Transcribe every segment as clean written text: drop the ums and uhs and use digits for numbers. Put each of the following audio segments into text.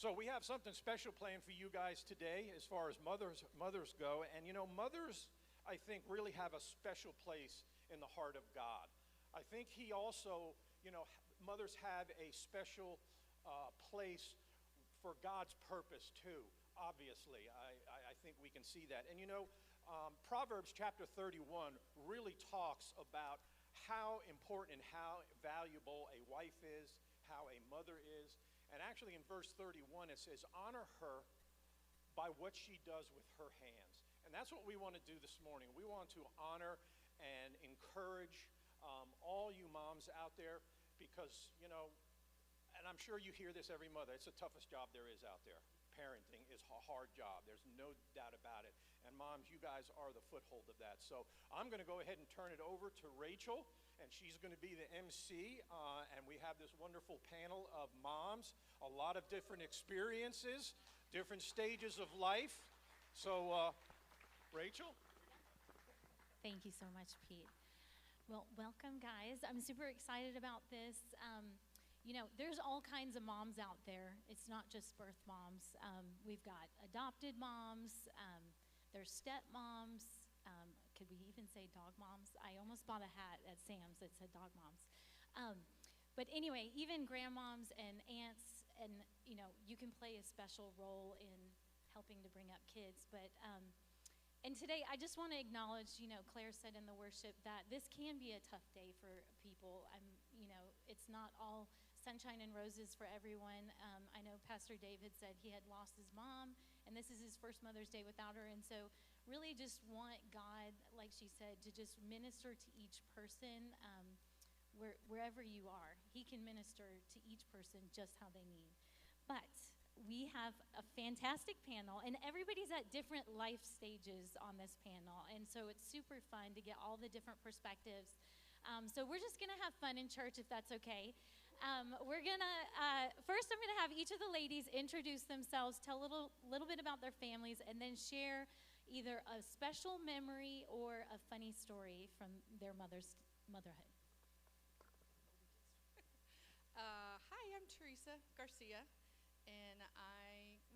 So we have something special planned for you guys today as far as mothers go. And you know, mothers, I think, really have a special place in the heart of God. I think he also, mothers have a special place for God's purpose too, obviously. I think we can see that. And Proverbs chapter 31 really talks about how important and how valuable a wife is, how a mother is. And actually in verse 31 it says, honor her by what she does with her hands. And that's what we want to do this morning. We want to honor and encourage all you moms out there because, and I'm sure you hear this every mother, it's the toughest job there is out there. Parenting is a hard job. There's no doubt about it. And moms, you guys are the foothold of that. So I'm going to go ahead and turn it over to Rachel, and she's going to be the MC. And we have this wonderful panel of moms, a lot of different experiences, different stages of life. So, Rachel? Thank you so much, Pete. Well, welcome, guys. I'm super excited about this. There's all kinds of moms out there. It's not just birth moms. We've got adopted moms. There's stepmoms. Could we even say dog moms? I almost bought a hat at Sam's that said dog moms. But anyway, even grandmoms and aunts, and you can play a special role in helping to bring up kids. And today, I just want to acknowledge, Claire said in the worship that this can be a tough day for people. It's not all sunshine and roses for everyone. I know Pastor Dave had said he had lost his mom, and this is his first Mother's Day without her. And so really just want God, like she said, to just minister to each person wherever you are. He can minister to each person just how they need. But we have a fantastic panel, and everybody's at different life stages on this panel, and so it's super fun to get all the different perspectives. So we're just going to have fun in church, if that's okay. We're going to, first I'm going to have each of the ladies introduce themselves, tell a little bit about their families, and then share either a special memory or a funny story from their motherhood. Hi, I'm Teresa Garcia. And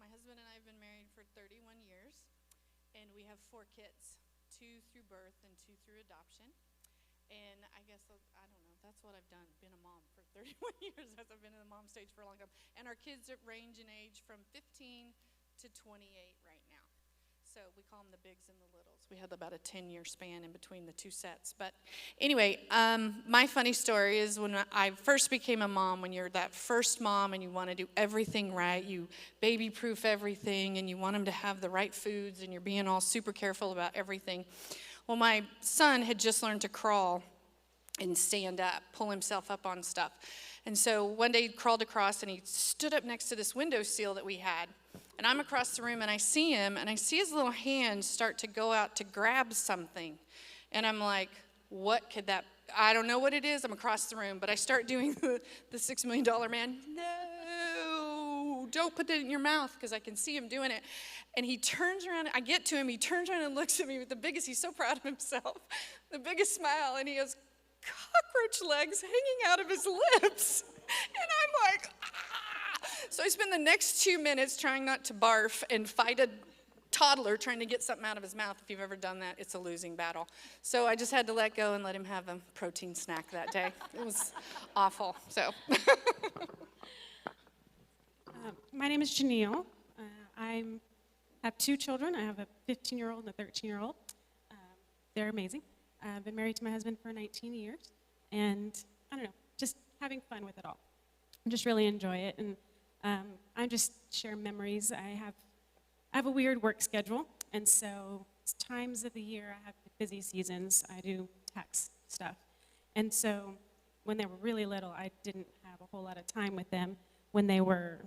my husband and I have been married for 31 years, and we have 4 kids, 2 through birth and 2 through adoption. And I guess, I don't know, that's what I've done, been a mom for 31 years as I've been in the mom stage for a long time. And our kids range in age from 15 to 28 right now. So we call them the bigs and the littles. We had about a 10-year span in between the 2 sets. But anyway, my funny story is when I first became a mom, when you're that first mom and you want to do everything right, you baby-proof everything, and you want them to have the right foods, and you're being all super careful about everything. Well, my son had just learned to crawl and stand up, pull himself up on stuff. And so one day he crawled across, and he stood up next to this windowsill that we had. And I'm across the room, and I see him, and I see his little hands start to go out to grab something. And I'm like, what could that, I don't know what it is. I'm across the room, but I start doing the $6 million man. No, don't put that in your mouth, because I can see him doing it. And he turns around, I get to him, he turns around and looks at me with the biggest, he's so proud of himself, the biggest smile, and he goes, cockroach legs hanging out of his lips. And I'm like, ah. So I spend the next 2 minutes trying not to barf and fight a toddler trying to get something out of his mouth. If you've ever done that, it's a losing battle. So I just had to let go and let him have a protein snack that day. It was awful, so. My name is Janelle. I have 2 children. I have a 15-year-old and a 13-year-old. They're amazing. I've been married to my husband for 19 years, and I don't know, just having fun with it all. I just really enjoy it, and I just share memories. I have a weird work schedule, and so times of the year I have busy seasons. I do tax stuff, and so when they were really little, I didn't have a whole lot of time with them when they were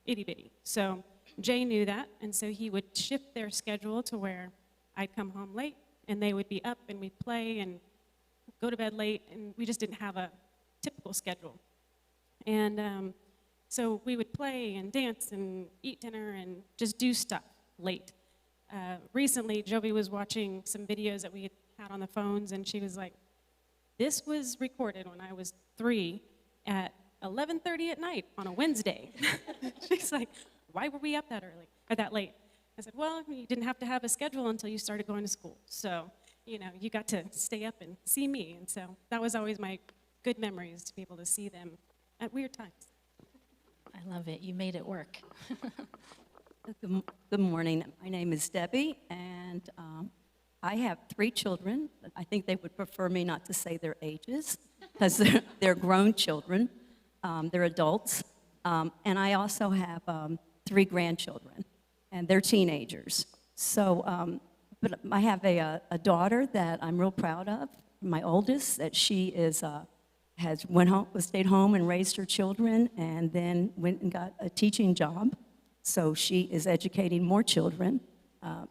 itty-bitty. So Jay knew that, and so he would shift their schedule to where I'd come home late, and they would be up, and we'd play and go to bed late, and we just didn't have a typical schedule. And so we would play and dance and eat dinner and just do stuff late. Recently, Jovi was watching some videos that we had on the phones, and she was like, this was recorded when I was 3 at 11:30 at night on a Wednesday. She's like, why were we up that early or that late? I said, well, you didn't have to have a schedule until you started going to school. So, you got to stay up and see me. And so that was always my good memories, to be able to see them at weird times. I love it. You made it work. Good morning. My name is Debbie, and I have 3 children. I think they would prefer me not to say their ages because they're grown children. They're adults. And I also have 3 grandchildren, and they're teenagers. So, but I have a daughter that I'm real proud of, my oldest, that she is stayed home and raised her children, and then went and got a teaching job. So she is educating more children.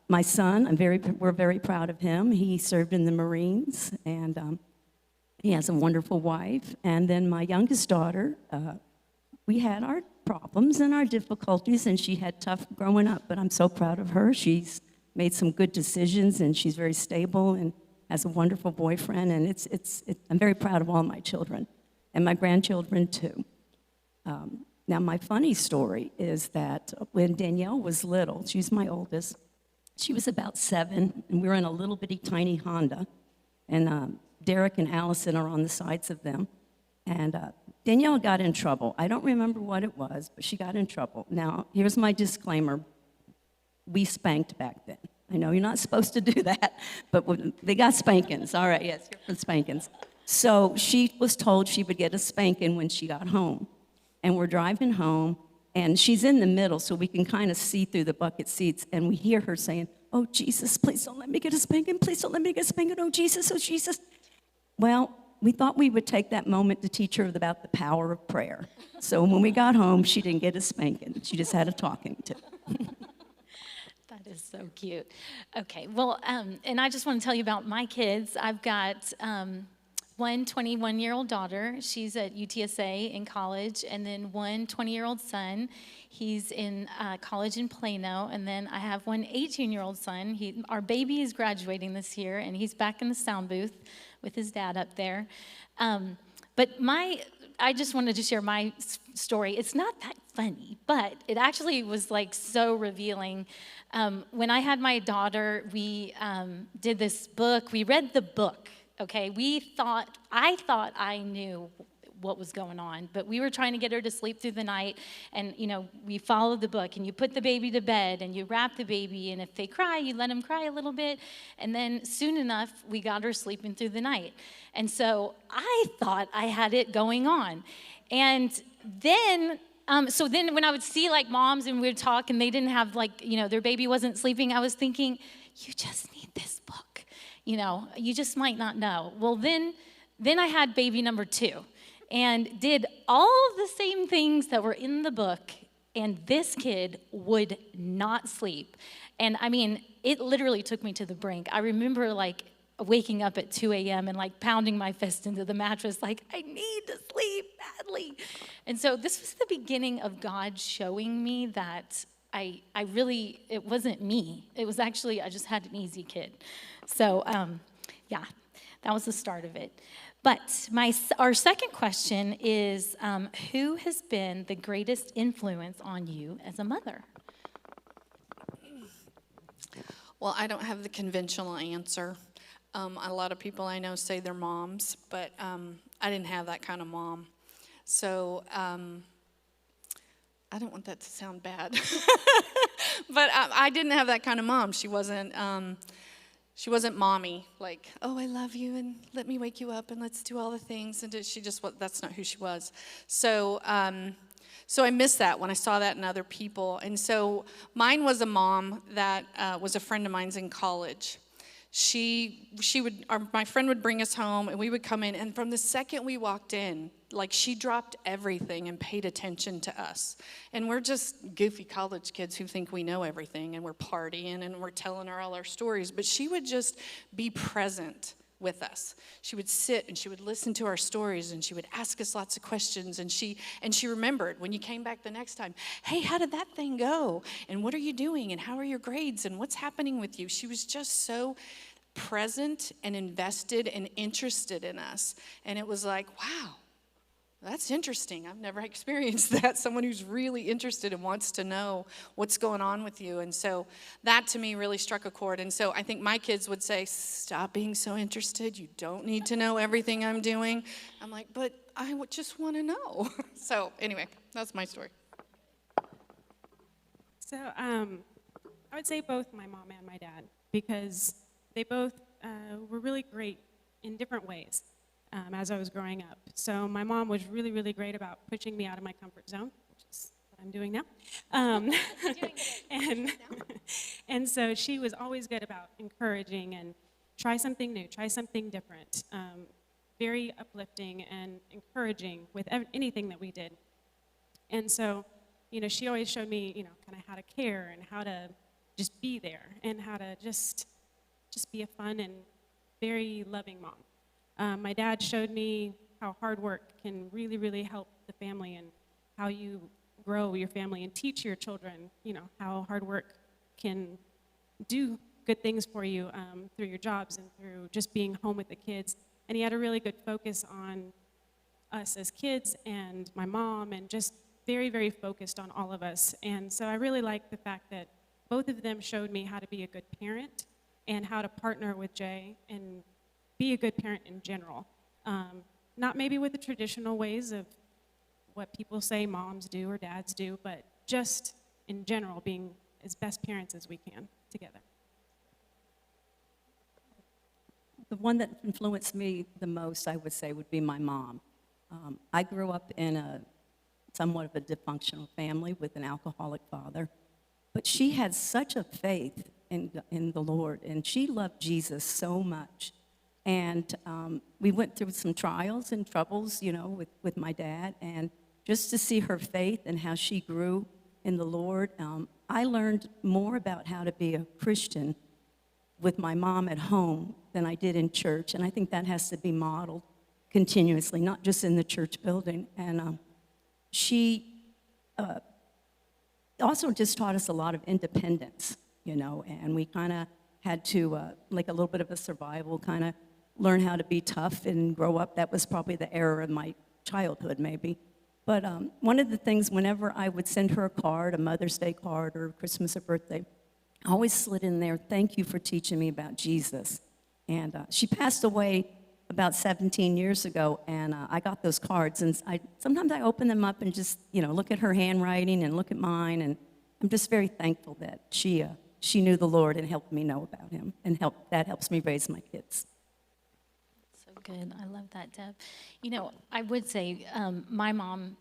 My son, we're very proud of him. He served in the Marines, and he has a wonderful wife. And then my youngest daughter, we had our problems and our difficulties, and she had tough growing up, but I'm so proud of her. She's made some good decisions, and she's very stable and has a wonderful boyfriend, and I'm very proud of all my children, and my grandchildren too. Now, my funny story is that when Danielle was little, she's my oldest, she was about 7, and we were in a little bitty tiny Honda, and Derek and Allison are on the sides of them, and Danielle got in trouble. I don't remember what it was, but she got in trouble. Now, here's my disclaimer. We spanked back then. I know you're not supposed to do that, but they got spankings. All right, yes, here for spankings. So she was told she would get a spanking when she got home. And we're driving home, and she's in the middle, so we can kind of see through the bucket seats, and we hear her saying, "Oh, Jesus, please don't let me get a spanking. Please don't let me get a spanking. Oh, Jesus, oh, Jesus." Well, we thought we would take that moment to teach her about the power of prayer. So when we got home, she didn't get a spanking. She just had a talking to. That is so cute. Okay, well, and I just want to tell you about my kids. I've got one 21-year-old daughter. She's at UTSA in college, and then one 20-year-old son. He's in college in Plano, and then I have one 18-year-old son. Our baby is graduating this year, and he's back in the sound booth with his dad up there. But I just wanted to share my story. It's not that funny, but it actually was like so revealing. When I had my daughter, we did this book. We read the book, okay? I thought I knew what was going on, but we were trying to get her to sleep through the night, and we followed the book, and you put the baby to bed, and you wrap the baby, and if they cry, you let them cry a little bit, and then soon enough, we got her sleeping through the night. And so I thought I had it going on. And then so then when I would see like moms and we would talk and they didn't have their baby wasn't sleeping, I was thinking, you just need this book. You just might not know. Well, then I had baby number 2 and did all the same things that were in the book, and this kid would not sleep. And I mean, it literally took me to the brink. I remember waking up at 2 a.m. and pounding my fist into the mattress I need to sleep badly. And so this was the beginning of God showing me that it wasn't me. It was actually, I just had an easy kid. So yeah, that was the start of it. But our second question is, who has been the greatest influence on you as a mother? Well, I don't have the conventional answer. A lot of people I know say they're moms, but I didn't have that kind of mom. So I don't want that to sound bad. But I didn't have that kind of mom. She wasn't mommy, oh, I love you, and let me wake you up, and let's do all the things. And that's not who she was. So I missed that when I saw that in other people. And so mine was a mom that was a friend of mine's in college. My friend would bring us home, and we would come in, and from the second we walked in, she dropped everything and paid attention to us. And we're just goofy college kids who think we know everything, and we're partying, and we're telling her all our stories. But she would just be present with us. She would sit, and she would listen to our stories, and she would ask us lots of questions. And she remembered when you came back the next time, hey, how did that thing go? And what are you doing? And how are your grades? And what's happening with you? She was just so present and invested and interested in us. And it was wow, that's interesting. I've never experienced that. Someone who's really interested and wants to know what's going on with you. And so that to me really struck a chord. And so I think my kids would say, stop being so interested. You don't need to know everything I'm doing. I'm like, but I just want to know. So anyway, that's my story. So I would say both my mom and my dad, because they both were really great in different ways as I was growing up. So my mom was really, really great about pushing me out of my comfort zone, which is what I'm doing now. And so she was always good about encouraging and try something new, try something different. Very uplifting and encouraging with anything that we did. And so, she always showed me, kind of how to care and how to just be there and how to just be a fun and very loving mom. My dad showed me how hard work can really, really help the family and how you grow your family and teach your children, how hard work can do good things for you through your jobs and through just being home with the kids. And he had a really good focus on us as kids and my mom, and just very, very focused on all of us. And so I really like the fact that both of them showed me how to be a good parent and how to partner with Jay and be a good parent in general. Not maybe with the traditional ways of what people say moms do or dads do, but just in general being as best parents as we can together. The one that influenced me the most, I would say, would be my mom. I grew up in somewhat of a dysfunctional family with an alcoholic father, but she had such a faith in the Lord, and she loved Jesus so much. And we went through some trials and troubles, with my dad, and just to see her faith and how she grew in the Lord, I learned more about how to be a Christian with my mom at home than I did in church, and I think that has to be modeled continuously, not just in the church building. And she also just taught us a lot of independence, and we kind of had to, like a little bit of a survival, kind of learn how to be tough and grow up. That was probably the era of my childhood, maybe. But one of the things, whenever I would send her a card, a Mother's Day card or Christmas or birthday, I always slid in there, thank you for teaching me about Jesus. And she passed away about 17 years ago, and I got those cards, and sometimes I open them up and just, look at her handwriting and look at mine, and I'm just very thankful that she knew the Lord and helped me know about him, and that helps me raise my kids. So good. I love that, Deb. I would say my mom,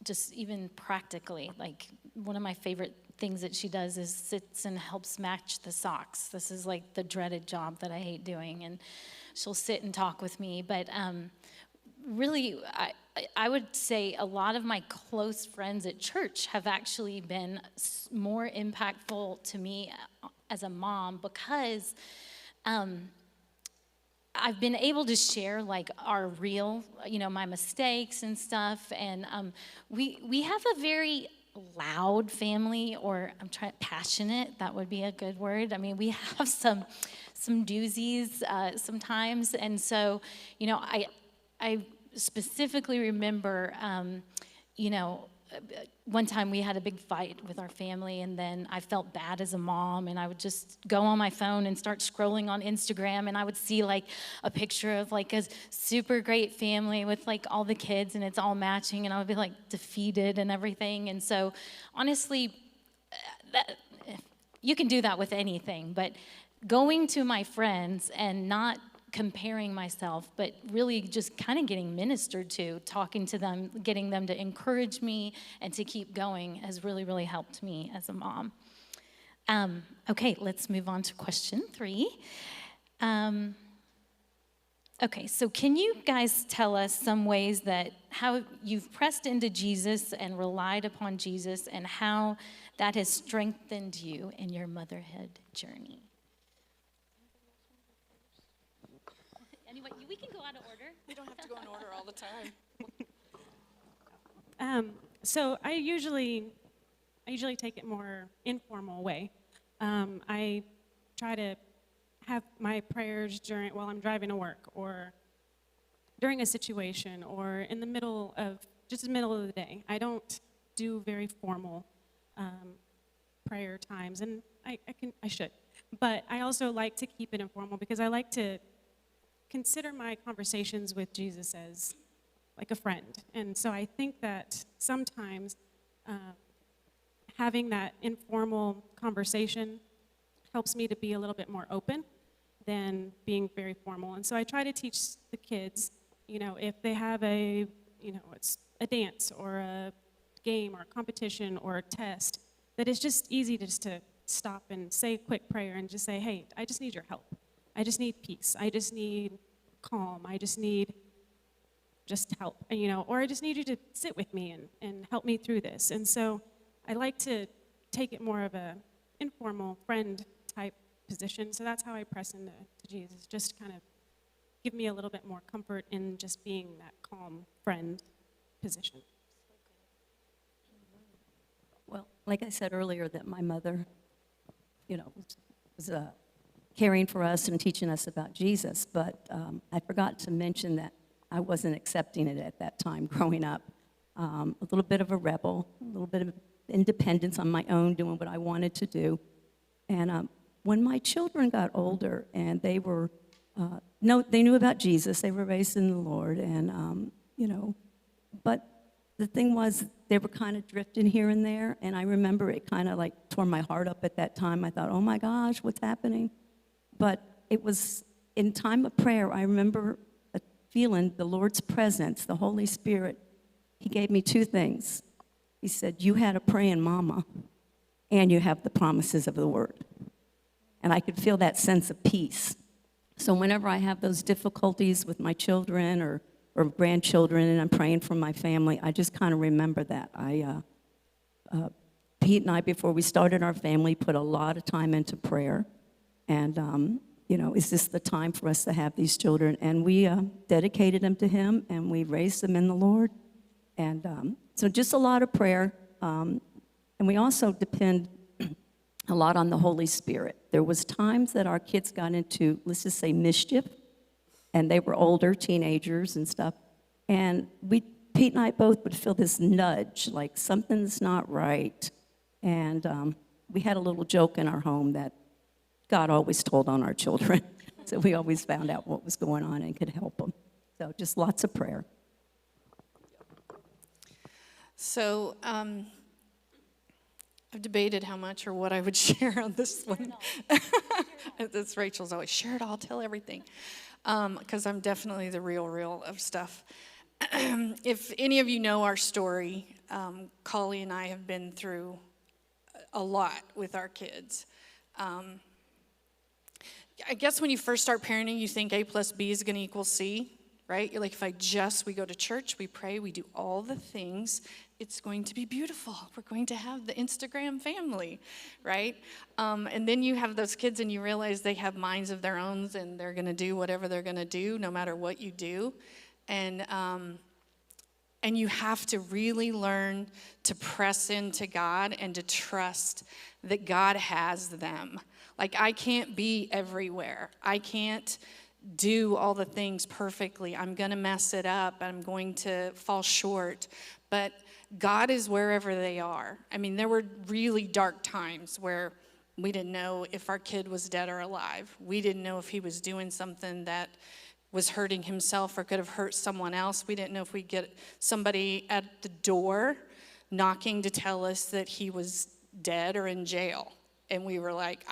just even practically, like one of my favorite things that she does is sits and helps match the socks. This is like the dreaded job that I hate doing, and she'll sit and talk with me. But really, I would say a lot of my close friends at church have actually been more impactful to me as a mom, because I've been able to share like our real, my mistakes and stuff. And we have a very loud family, or passionate, that would be a good word. I mean, we have some doozies sometimes. And so, I specifically remember, one time we had a big fight with our family, and then I felt bad as a mom, and I would just go on my phone and start scrolling on Instagram, and I would see like a picture of like a super great family with like all the kids, and it's all matching, and I would be like defeated and everything. And so honestly, you can do that with anything, but going to my friends and not comparing myself, but really just kind of getting ministered to, talking to them, getting them to encourage me and to keep going has really, really helped me as a mom. Okay, let's move on to question 3. Okay, so can you guys tell us some ways that how you've pressed into Jesus and relied upon Jesus, and how that has strengthened you in your motherhood journey? Anyway, we can go out of order. We don't have to go in order all the time. So I usually take it more informal way. I try to have my prayers while I'm driving to work, or during a situation or in the middle of the day. I don't do very formal prayer times, and I should. But I also like to keep it informal because I like to consider my conversations with Jesus as like a friend. And so I think that sometimes having that informal conversation helps me to be a little bit more open than being very formal. And so I try to teach the kids, if they have it's a dance or a game or a competition or a test, that it's just easy just to stop and say a quick prayer and just say, hey, I just need your help. I just need peace. I just need calm. I just need just help, or I just need you to sit with me and help me through this. And so I like to take it more of a informal friend type position. So that's how I press into Jesus, just kind of give me a little bit more comfort in just being that calm friend position. Well, like I said earlier, that my mother, was caring for us and teaching us about Jesus, but I forgot to mention that I wasn't accepting it at that time growing up. A little bit of a rebel, a little bit of independence on my own, doing what I wanted to do. And when my children got older and they were, they knew about Jesus, they were raised in the Lord, and, but the thing was, they were kind of drifting here and there, and I remember it kind of like tore my heart up at that time. I thought, oh my gosh, what's happening? But it was in time of prayer, I remember feeling the Lord's presence, the Holy Spirit. He gave me two things. He said, you had a praying mama, and you have the promises of the Word. And I could feel that sense of peace. So whenever I have those difficulties with my children or grandchildren, and I'm praying for my family, I just kind of remember that. Pete and I, before we started our family, put a lot of time into prayer. And, is this the time for us to have these children? And we dedicated them to Him, and we raised them in the Lord. And so just a lot of prayer. And we also depend a lot on the Holy Spirit. There was times that our kids got into, let's just say, mischief, and they were older, teenagers and stuff. And Pete and I both would feel this nudge, like something's not right. And we had a little joke in our home that God always told on our children. So we always found out what was going on and could help them. So just lots of prayer. So I've debated how much or what I would share on this one. That's Rachel's always, share it all, tell everything. Because I'm definitely the real of stuff. If any of you know our story, Collie and I have been through a lot with our kids. I guess when you first start parenting, you think A plus B is going to equal C, right? You're like, we go to church, we pray, we do all the things, it's going to be beautiful. We're going to have the Instagram family, right? And then you have those kids and you realize they have minds of their own and they're going to do whatever they're going to do no matter what you do. And you have to really learn to press into God and to trust that God has them. Like, I can't be everywhere. I can't do all the things perfectly. I'm going to mess it up. I'm going to fall short. But God is wherever they are. I mean, there were really dark times where we didn't know if our kid was dead or alive. We didn't know if he was doing something that was hurting himself or could have hurt someone else. We didn't know if we'd get somebody at the door knocking to tell us that he was dead or in jail. And we were like,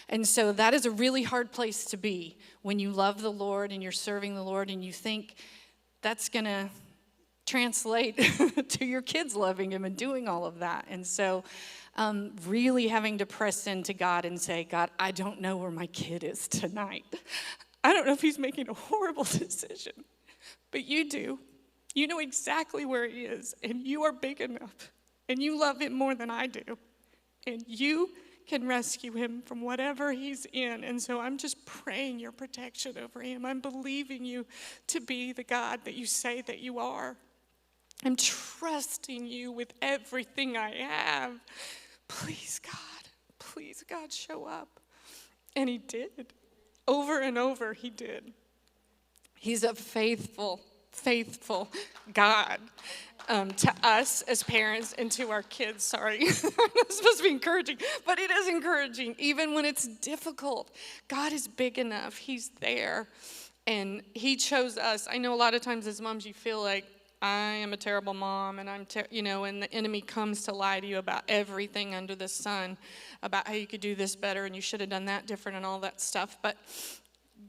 And so that is a really hard place to be when you love the Lord and you're serving the Lord and you think that's going to translate to your kids loving Him and doing all of that. And so really having to press into God and say, God, I don't know where my kid is tonight. I don't know if he's making a horrible decision, but you do. You know exactly where he is, and you are big enough, and you love him more than I do. And you can rescue him from whatever he's in. And so I'm just praying your protection over him. I'm believing you to be the God that you say that you are. I'm trusting you with everything I have. Please, God, show up. And he did. Over and over, he did. He's a faithful, faithful God to us as parents and to our kids. Sorry, I'm not supposed to be encouraging, but it is encouraging. Even when it's difficult, God is big enough. He's there. And he chose us. I know a lot of times as moms you feel like, I am a terrible mom, and and the enemy comes to lie to you about everything under the sun, about how you could do this better and you should have done that different and all that stuff. But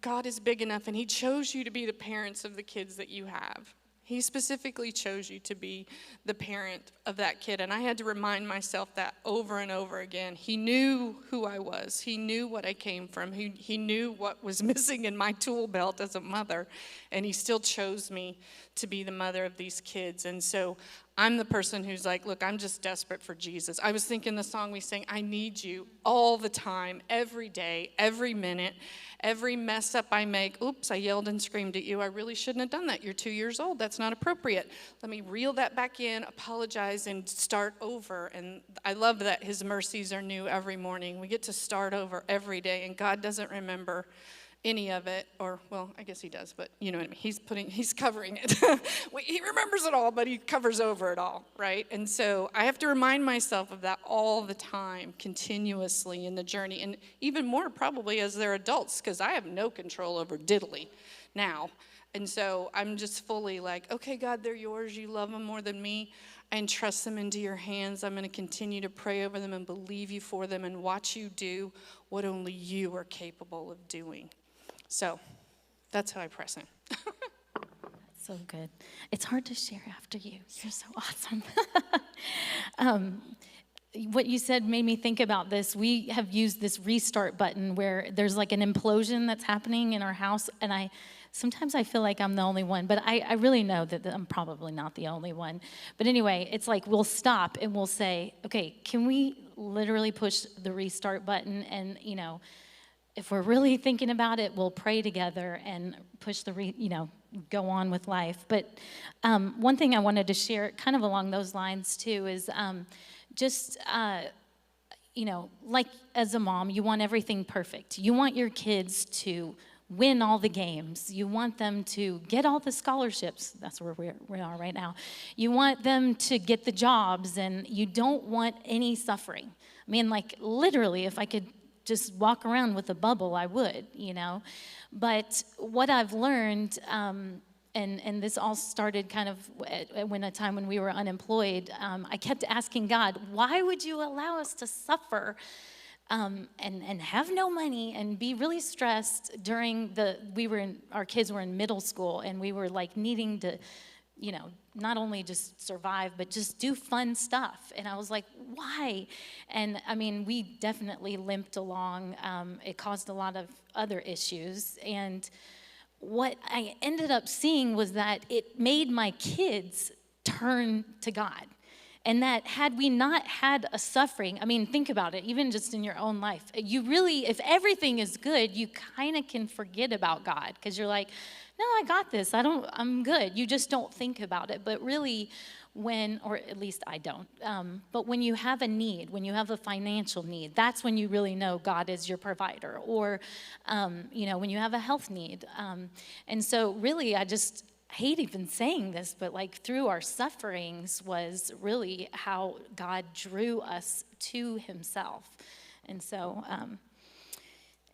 God is big enough, and he chose you to be the parents of the kids that you have. He specifically chose you to be the parent of that kid. And I had to remind myself that over and over again. He knew who I was. He knew what I came from. He knew what was missing in my tool belt as a mother. And he still chose me to be the mother of these kids. And so I'm the person who's like, look, I'm just desperate for Jesus. I was thinking the song we sang, I need you all the time, every day, every minute, every mess up I make. Oops, I yelled and screamed at you. I really shouldn't have done that. You're 2 years old. That's not appropriate. Let me reel that back in, apologize, and start over. And I love that his mercies are new every morning. We get to start over every day, and God doesn't remember any of it, or, well, I guess he does, but you know what I mean. He's covering it. He remembers it all, but he covers over it all, right? And so I have to remind myself of that all the time, continuously in the journey, and even more probably as they're adults, because I have no control over diddly now. And so I'm just fully like, okay, God, they're yours. You love them more than me. I entrust them into your hands. I'm going to continue to pray over them and believe you for them and watch you do what only you are capable of doing. So that's how I press in. So good. It's hard to share after you. You're so awesome. What you said made me think about this. We have used this restart button where there's like an implosion that's happening in our house, and sometimes I feel like I'm the only one, but I really know that I'm probably not the only one. But anyway, it's like we'll stop and we'll say, okay, can we literally push the restart button? And, if we're really thinking about it, we'll pray together and push go on with life. But one thing I wanted to share kind of along those lines too is like as a mom, you want everything perfect. You want your kids to win all the games. You want them to get all the scholarships. That's where we are right now. You want them to get the jobs, and you don't want any suffering. I mean, like literally, if I could just walk around with a bubble, I would, But what I've learned, and this all started kind of at a time when we were unemployed, I kept asking God, why would you allow us to suffer and have no money and be really stressed during our kids were in middle school, and we were like needing to, not only just survive, but just do fun stuff. And I was like, why? And I mean, we definitely limped along. It caused a lot of other issues. And what I ended up seeing was that it made my kids turn to God. And that had we not had a suffering, I mean, think about it, even just in your own life. You really, if everything is good, you kind of can forget about God, because you're like, no, I got this. I'm good. You just don't think about it. But really, or at least I don't, but when you have a need, when you have a financial need, that's when you really know God is your provider. Or, when you have a health need. And so really, I hate even saying this, but like through our sufferings was really how God drew us to himself. And so,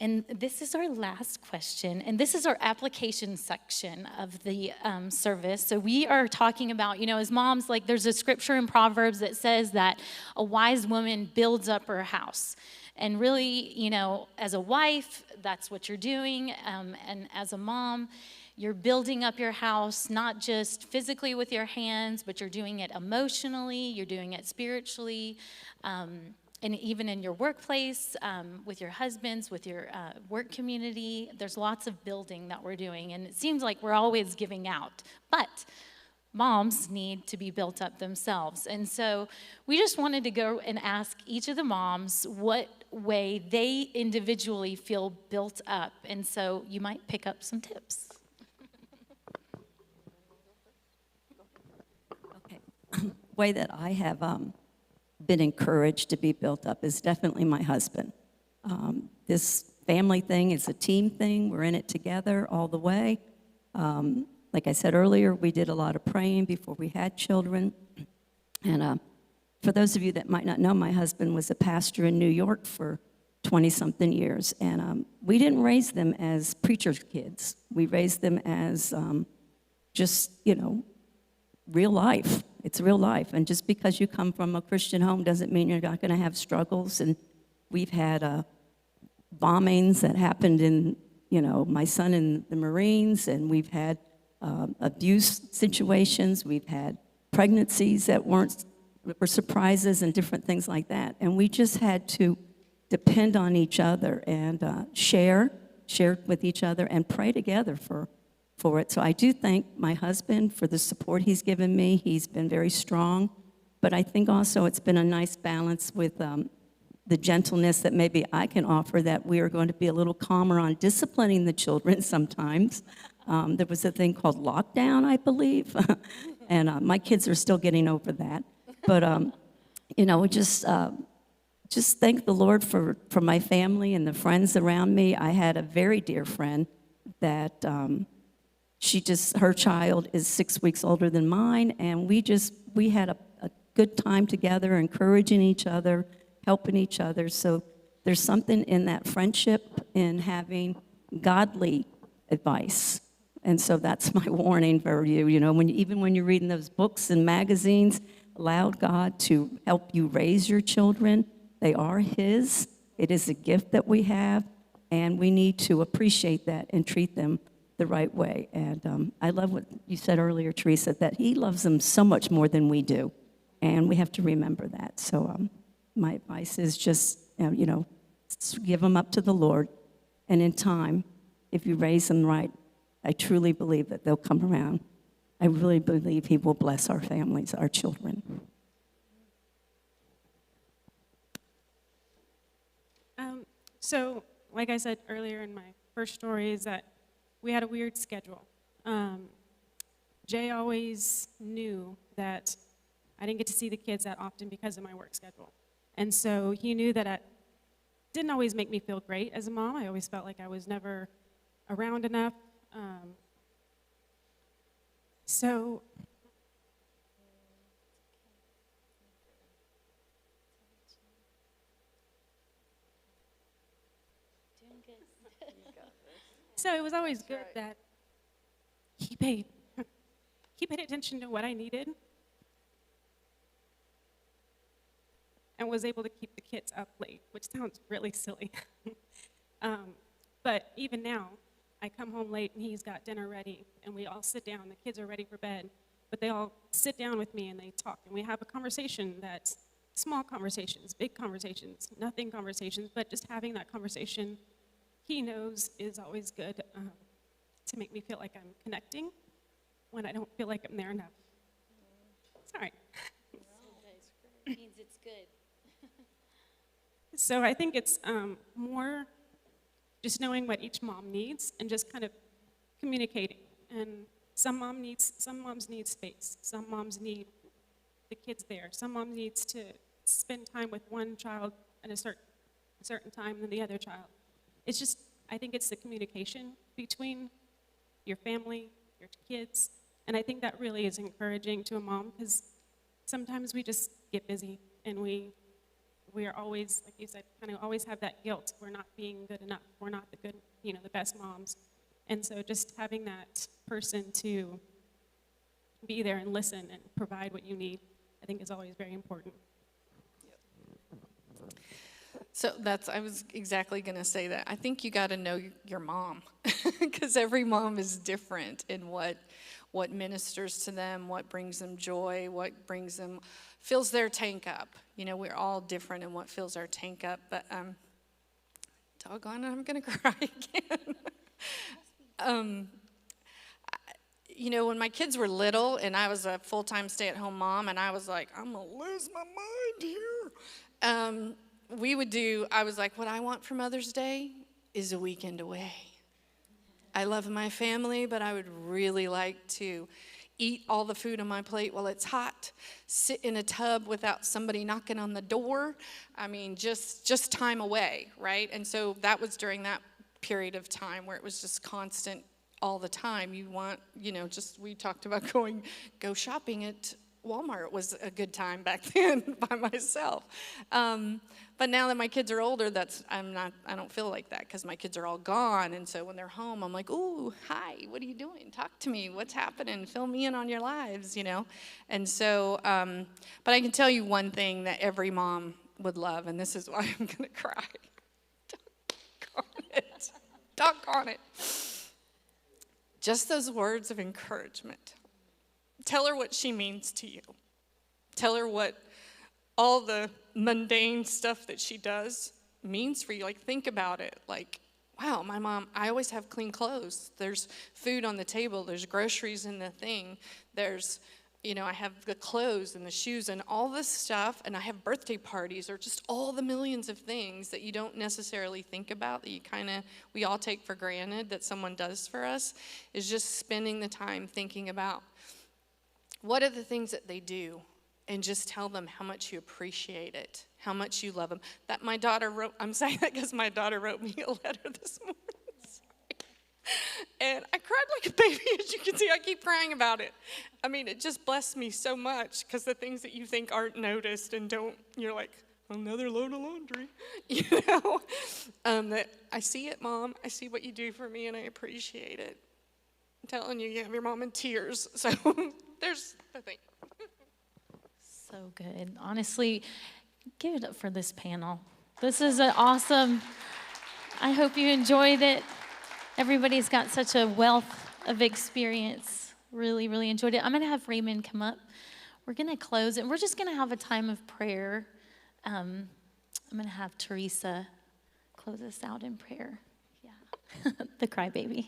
and this is our last question, and this is our application section of the service. So we are talking about, as moms, like there's a scripture in Proverbs that says that a wise woman builds up her house. And really, as a wife, that's what you're doing. And as a mom, you're building up your house, not just physically with your hands, but you're doing it emotionally, you're doing it spiritually, and even in your workplace, with your husbands, with your work community. There's lots of building that we're doing, and it seems like we're always giving out. But moms need to be built up themselves. And so we just wanted to go and ask each of the moms what way they individually feel built up. And so you might pick up some tips. Way that I have been encouraged to be built up is definitely my husband. This family thing is a team thing. We're in it together all the way. Like I said earlier, we did a lot of praying before we had children. And for those of you that might not know, my husband was a pastor in New York for 20-something years. And we didn't raise them as preacher's kids. We raised them as just, real life. It's real life. And just because you come from a Christian home doesn't mean you're not going to have struggles. And we've had bombings that happened in, my son in the Marines, and we've had abuse situations. We've had pregnancies that were surprises and different things like that. And we just had to depend on each other and share with each other and pray together for it. So I do thank my husband for the support he's given me. He's been very strong. But I think also it's been a nice balance with the gentleness that maybe I can offer, that we are going to be a little calmer on disciplining the children sometimes. There was a thing called lockdown, I believe, and my kids are still getting over that. But, just thank the Lord for my family and the friends around me. I had a very dear friend that her child is 6 weeks older than mine, and we had a good time together, encouraging each other, helping each other. So there's something in that friendship in having godly advice. And so that's my warning for you. Even when you're reading those books and magazines, allow God to help you raise your children. They are His. It is a gift that we have, and we need to appreciate that and treat them the right way. And I love what you said earlier, Teresa, that He loves them so much more than we do, and we have to remember that. So my advice is just, give them up to the Lord, and in time, if you raise them right, I truly believe that they'll come around. I really believe He will bless our families, our children. So, like I said earlier in my first story, is that we had a weird schedule. Jay always knew that I didn't get to see the kids that often because of my work schedule. And so he knew that it didn't always make me feel great as a mom. I always felt like I was never around enough. So it was always good that he paid attention to what I needed and was able to keep the kids up late, which sounds really silly. But even now, I come home late and he's got dinner ready and we all sit down. The kids are ready for bed, but they all sit down with me and they talk and we have a conversation that's small conversations, big conversations, nothing conversations, but just having that conversation, he knows is always good to make me feel like I'm connecting when I don't feel like I'm there enough. Sorry. Means it's good. So I think it's more just knowing what each mom needs and just kind of communicating. And some moms need space. Some moms need the kids there. Some mom needs to spend time with one child at a certain time than the other child. It's just, I think it's the communication between your family, your kids, and I think that really is encouraging to a mom because sometimes we just get busy and we are always, like you said, kind of always have that guilt. We're not being good enough. We're not the best moms. And so just having that person to be there and listen and provide what you need, I think is always very important. So I was exactly going to say that. I think you got to know your mom because every mom is different in what ministers to them, what brings them joy, what fills their tank up. We're all different in what fills our tank up, but doggone it, I'm going to cry again. When my kids were little and I was a full-time stay-at-home mom and I was like, I'm going to lose my mind here. I was like, what I want for Mother's Day is a weekend away. I love my family, but I would really like to eat all the food on my plate while it's hot, sit in a tub without somebody knocking on the door. I mean, just time away, right? And so that was during that period of time where it was just constant all the time. You want, just we talked about go shopping at Walmart was a good time back then by myself. But now that my kids are older, I don't feel like that because my kids are all gone. And so when they're home, I'm like, ooh, hi, what are you doing? Talk to me. What's happening? Fill me in on your lives, And so, but I can tell you one thing that every mom would love, and this is why I'm going to cry. Doggone it. Just those words of encouragement. Tell her what she means to you. Tell her what all the mundane stuff that she does means for you. Like, think about it. Like, wow, my mom, I always have clean clothes. There's food on the table. There's groceries in the thing. There's, I have the clothes and the shoes and all this stuff. And I have birthday parties or just all the millions of things that you don't necessarily think about, that we all take for granted that someone does for us, is just spending the time thinking about what are the things that they do, and just tell them how much you appreciate it, how much you love them. That my daughter wrote, I'm saying that because my daughter wrote me a letter this morning. And I cried like a baby, as you can see. I keep crying about it. I mean, it just blessed me so much, because the things that you think aren't noticed and you're like, another load of laundry, that I see it, Mom. I see what you do for me, and I appreciate it. I'm telling you, you have your mom in tears. So there's the thing. So good. Honestly, give it up for this panel. This is an awesome, I hope you enjoyed it. Everybody's got such a wealth of experience. Really, really enjoyed it. I'm going to have Raymond come up. We're going to close, and we're just going to have a time of prayer. I'm going to have Teresa close us out in prayer. Yeah, the crybaby.